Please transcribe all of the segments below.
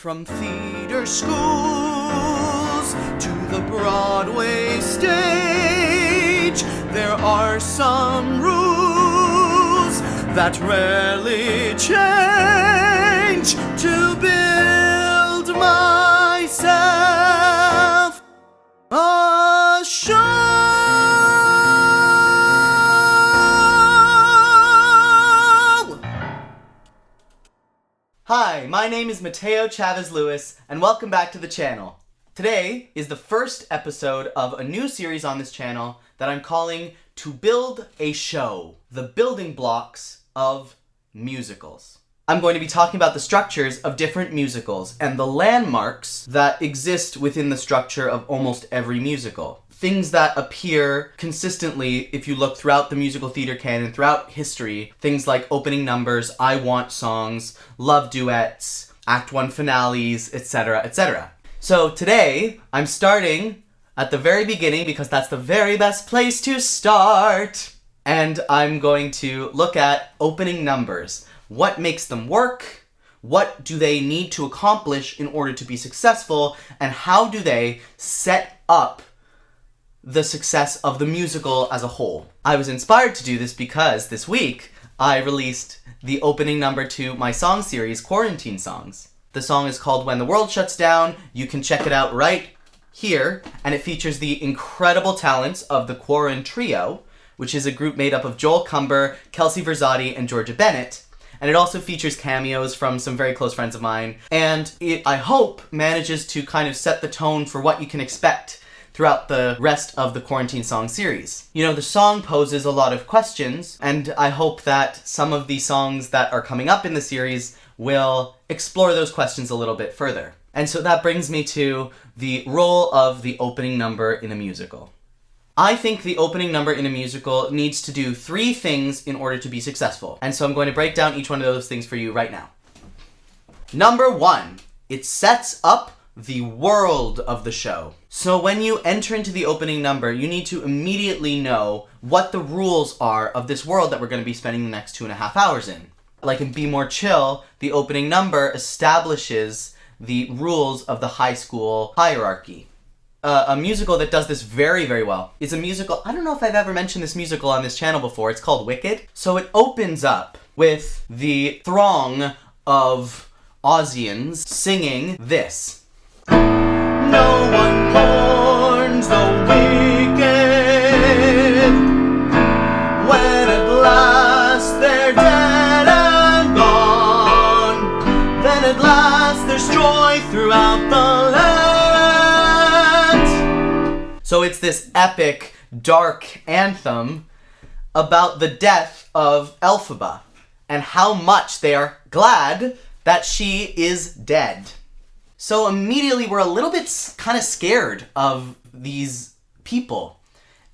From theater schools to the Broadway stage, there are some rules that rarely change. To build myself a show. Hi, my name is Mateo Chavez Lewis, and welcome back to the channel. Today is the first episode of a new series on this channel that I'm calling To Build a Show, the building blocks of musicals. I'm going to be talking about the structures of different musicals and the landmarks that exist within the structure of almost every musical. Things that appear consistently if you look throughout the musical theater canon, throughout history. Things like opening numbers, I want songs, love duets, act one finales, etc., etc. So today, I'm starting at the very beginning because that's the very best place to start. And I'm going to look at opening numbers. What makes them work? What do they need to accomplish in order to be successful? And how do they set up the success of the musical as a whole? I was inspired to do this because this week I released the opening number to my song series, Quarantine Songs. The song is called When the World Shuts Down. You can check it out right here, and it features the incredible talents of the Quarren Trio, which is a group made up of Joel Cumber, Kelsey Verzati, and Georgia Bennett. And it also features cameos from some very close friends of mine, and it, I hope, manages to kind of set the tone for what you can expect throughout the rest of the Quarantine Song series. You know, the song poses a lot of questions, and I hope that some of the songs that are coming up in the series will explore those questions a little bit further. And so that brings me to the role of the opening number in a musical. I think the opening number in a musical needs to do 3 things in order to be successful. And so I'm going to break down each one of those things for you right now. Number 1, it sets up the world of the show. So when you enter into the opening number, you need to immediately know what the rules are of this world that we're going to be spending the next 2.5 hours in. Like in Be More Chill, the opening number establishes the rules of the high school hierarchy. A musical that does this very, very well is a musical, I don't know if I've ever mentioned this musical on this channel before, it's called Wicked. So it opens up with the throng of Aussians singing this. No one mourns the wicked when at last they're dead and gone. Then at last there's joy throughout the land. So it's this epic, dark anthem about the death of Elphaba and how much they are glad that she is dead. So immediately we're a little bit kind of scared of these people.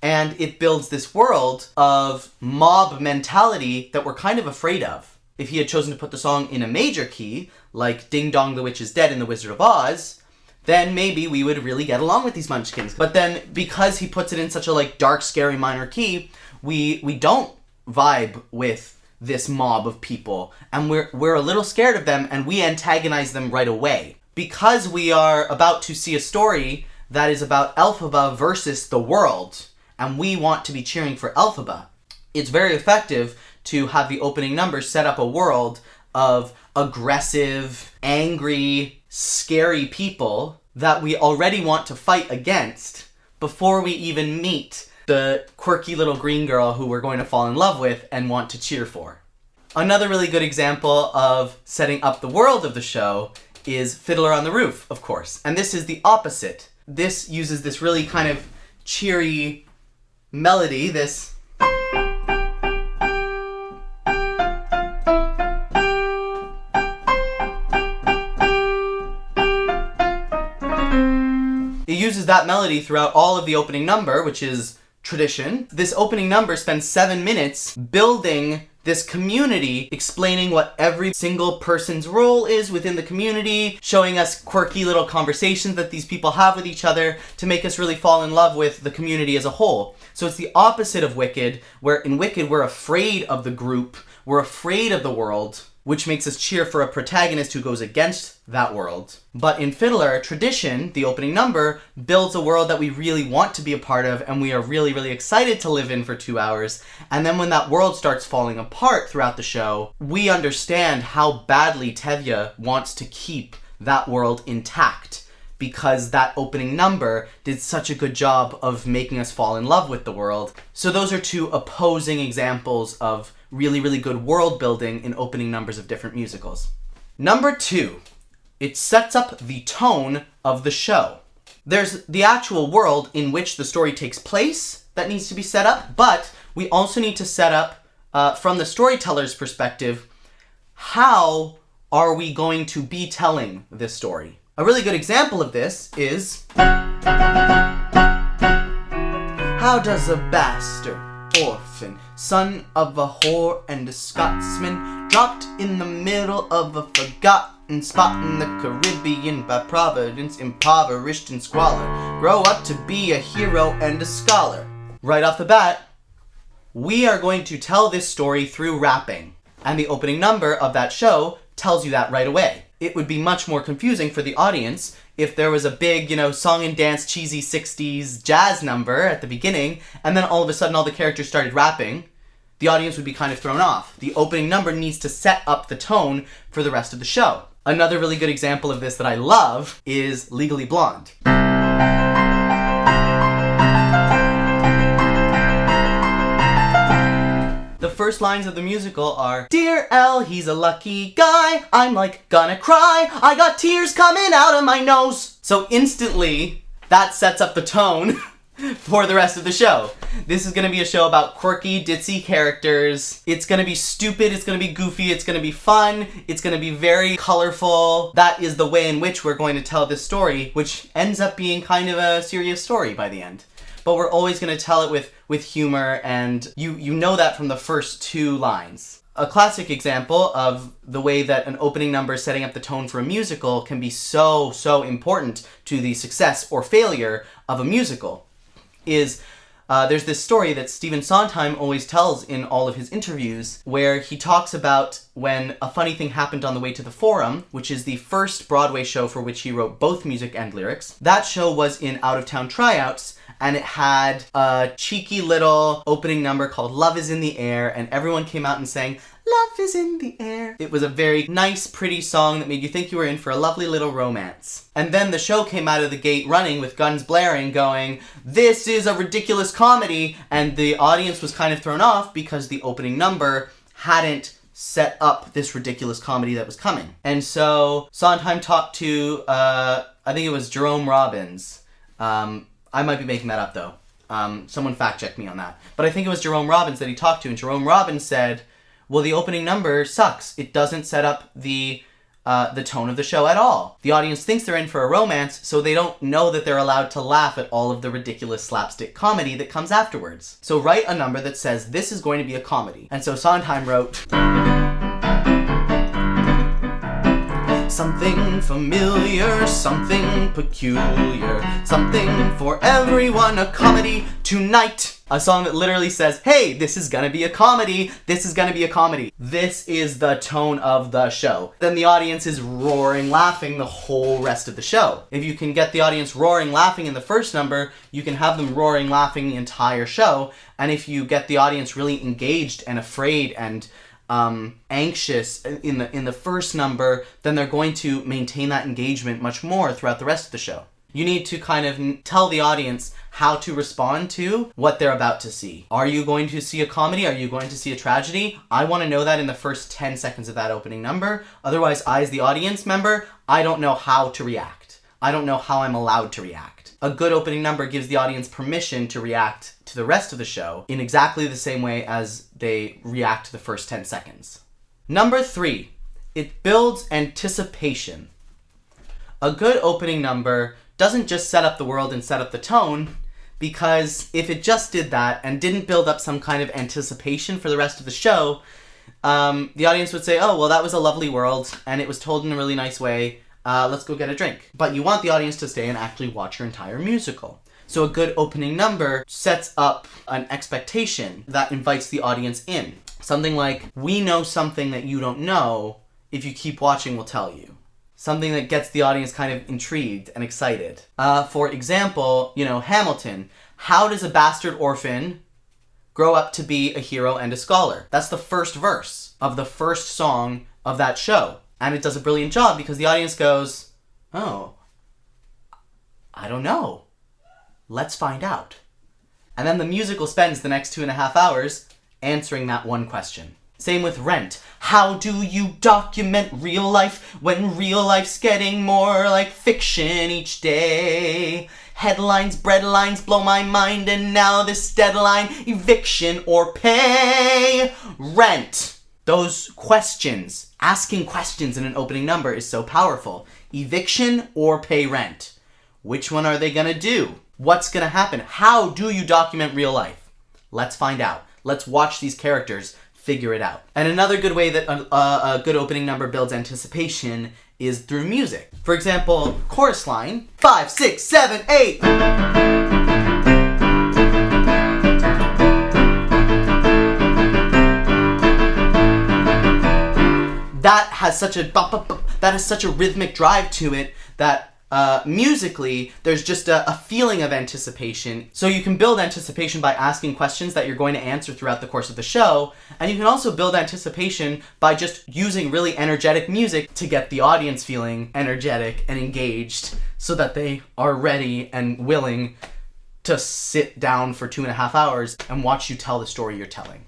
And it builds this world of mob mentality that we're kind of afraid of. If he had chosen to put the song in a major key, like Ding Dong the Witch is Dead in The Wizard of Oz, then maybe we would really get along with these munchkins. But then because he puts it in such a dark, scary minor key, we don't vibe with this mob of people. And we're a little scared of them, and we antagonize them right away. Because we are about to see a story that is about Elphaba versus the world, and we want to be cheering for Elphaba, it's very effective to have the opening number set up a world of aggressive, angry, scary people that we already want to fight against before we even meet the quirky little green girl who we're going to fall in love with and want to cheer for. Another really good example of setting up the world of the show is Fiddler on the Roof, of course. And this is the opposite. This uses this really kind of cheery melody, this. It uses that melody throughout all of the opening number, which is tradition. This opening number spends 7 minutes building this community, explaining what every single person's role is within the community, showing us quirky little conversations that these people have with each other to make us really fall in love with the community as a whole. So it's the opposite of Wicked, where in Wicked we're afraid of the group, we're afraid of the world, which makes us cheer for a protagonist who goes against that world. But in Fiddler, tradition, the opening number, builds a world that we really want to be a part of and we are really, really excited to live in for 2 hours. And then when that world starts falling apart throughout the show, we understand how badly Tevye wants to keep that world intact, because that opening number did such a good job of making us fall in love with the world. So those are two opposing examples of really, really good world building in opening numbers of different musicals. Number 2, it sets up the tone of the show. There's the actual world in which the story takes place that needs to be set up, but we also need to set up, from the storyteller's perspective, how are we going to be telling this story? A really good example of this is, how does a bastard orphan, son of a whore and a Scotsman, dropped in the middle of a forgotten spot in the Caribbean by Providence, impoverished and squalor, grow up to be a hero and a scholar? Right off the bat, we are going to tell this story through rapping, and the opening number of that show tells you that right away. It would be much more confusing for the audience if there was a big, song and dance, cheesy 60s jazz number at the beginning, and then all of a sudden all the characters started rapping. The audience would be kind of thrown off. The opening number needs to set up the tone for the rest of the show. Another really good example of this that I love is Legally Blonde. The first lines of the musical are, "Dear L, he's a lucky guy, I'm like gonna cry, I got tears coming out of my nose." So instantly, that sets up the tone for the rest of the show. This is gonna be a show about quirky, ditzy characters. It's gonna be stupid, it's gonna be goofy, it's gonna be fun, it's gonna be very colorful. That is the way in which we're going to tell this story, which ends up being kind of a serious story by the end. But we're always going to tell it with humor, and you know that from the first 2 lines. A classic example of the way that an opening number setting up the tone for a musical can be so important to the success or failure of a musical is there's this story that Stephen Sondheim always tells in all of his interviews where he talks about when a funny thing happened on the way to the Forum, which is the first Broadway show for which he wrote both music and lyrics. That show was in out-of-town tryouts, and it had a cheeky little opening number called Love is in the Air, and everyone came out and sang, "Love is in the air." It was a very nice, pretty song that made you think you were in for a lovely little romance. And then the show came out of the gate running with guns blaring, going, "This is a ridiculous comedy," and the audience was kind of thrown off because the opening number hadn't set up this ridiculous comedy that was coming. And so Sondheim talked to, I think it was Jerome Robbins. I might be making that up though. Someone fact check me on that. But I think it was Jerome Robbins that he talked to, and Jerome Robbins said, well, the opening number sucks. It doesn't set up the tone of the show at all. The audience thinks they're in for a romance, so they don't know that they're allowed to laugh at all of the ridiculous slapstick comedy that comes afterwards. So write a number that says this is going to be a comedy. And so Sondheim wrote, something familiar, something peculiar, something for everyone, a comedy tonight. A song that literally says, hey, this is gonna be a comedy, this is gonna be a comedy. This is the tone of the show. Then the audience is roaring, laughing the whole rest of the show. If you can get the audience roaring, laughing in the first number, you can have them roaring, laughing the entire show. And if you get the audience really engaged and afraid and anxious in the first number, then they're going to maintain that engagement much more throughout the rest of the show. You need to kind of tell the audience how to respond to what they're about to see. Are you going to see a comedy? Are you going to see a tragedy? I want to know that in the first 10 seconds of that opening number. Otherwise, I, as the audience member, I don't know how to react. I don't know how I'm allowed to react. A good opening number gives the audience permission to react to the rest of the show in exactly the same way as they react to the first 10 seconds. Number 3, it builds anticipation. A good opening number doesn't just set up the world and set up the tone, because if it just did that and didn't build up some kind of anticipation for the rest of the show, the audience would say, oh, well, that was a lovely world and it was told in a really nice way. Let's go get a drink. But you want the audience to stay and actually watch your entire musical. So a good opening number sets up an expectation that invites the audience in. Something like, we know something that you don't know. If you keep watching, we'll tell you. Something that gets the audience kind of intrigued and excited. For example, Hamilton. How does a bastard orphan grow up to be a hero and a scholar? That's the first verse of the first song of that show. And it does a brilliant job because the audience goes, oh, I don't know. Let's find out. And then the musical spends the next 2.5 hours answering that one question. Same with Rent. How do you document real life when real life's getting more like fiction each day? Headlines, breadlines blow my mind, and now this deadline, eviction or pay. Rent. Those questions, asking questions in an opening number is so powerful. Eviction or pay rent. Which one are they gonna do? What's gonna happen? How do you document real life? Let's find out. Let's watch these characters figure it out. And another good way that a good opening number builds anticipation is through music. For example, chorus line, 5, 6, 7, 8. That has such a rhythmic drive to it that musically, there's just a feeling of anticipation. So you can build anticipation by asking questions that you're going to answer throughout the course of the show, and you can also build anticipation by just using really energetic music to get the audience feeling energetic and engaged so that they are ready and willing to sit down for 2.5 hours and watch you tell the story you're telling.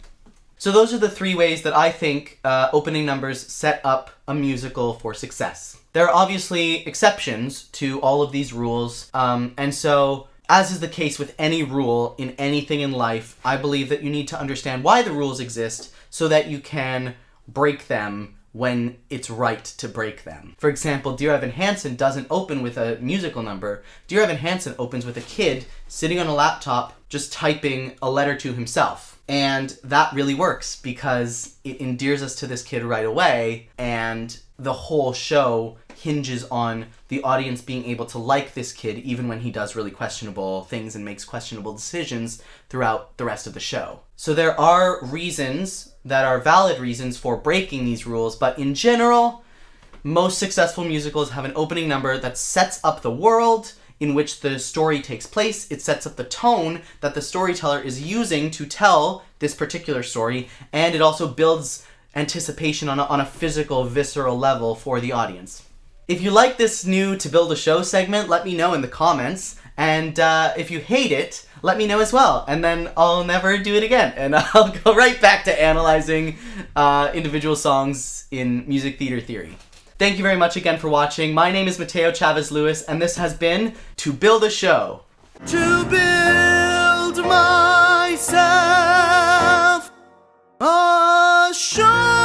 So those are the 3 ways that I think opening numbers set up a musical for success. There are obviously exceptions to all of these rules, and so, as is the case with any rule in anything in life, I believe that you need to understand why the rules exist so that you can break them when it's right to break them. For example, Dear Evan Hansen doesn't open with a musical number. Dear Evan Hansen opens with a kid sitting on a laptop just typing a letter to himself. And that really works because it endears us to this kid right away, and the whole show hinges on the audience being able to like this kid even when he does really questionable things and makes questionable decisions throughout the rest of the show. So there are reasons that are valid reasons for breaking these rules, but in general, most successful musicals have an opening number that sets up the world in which the story takes place. It sets up the tone that the storyteller is using to tell this particular story, and it also builds anticipation on a physical, visceral level for the audience. If you like this new To Build a Show segment, let me know in the comments, and if you hate it, let me know as well, and then I'll never do it again, and I'll go right back to analyzing individual songs in music theater theory. Thank you very much again for watching. My name is Mateo Chavez Lewis, and this has been To Build a Show. To build myself a show.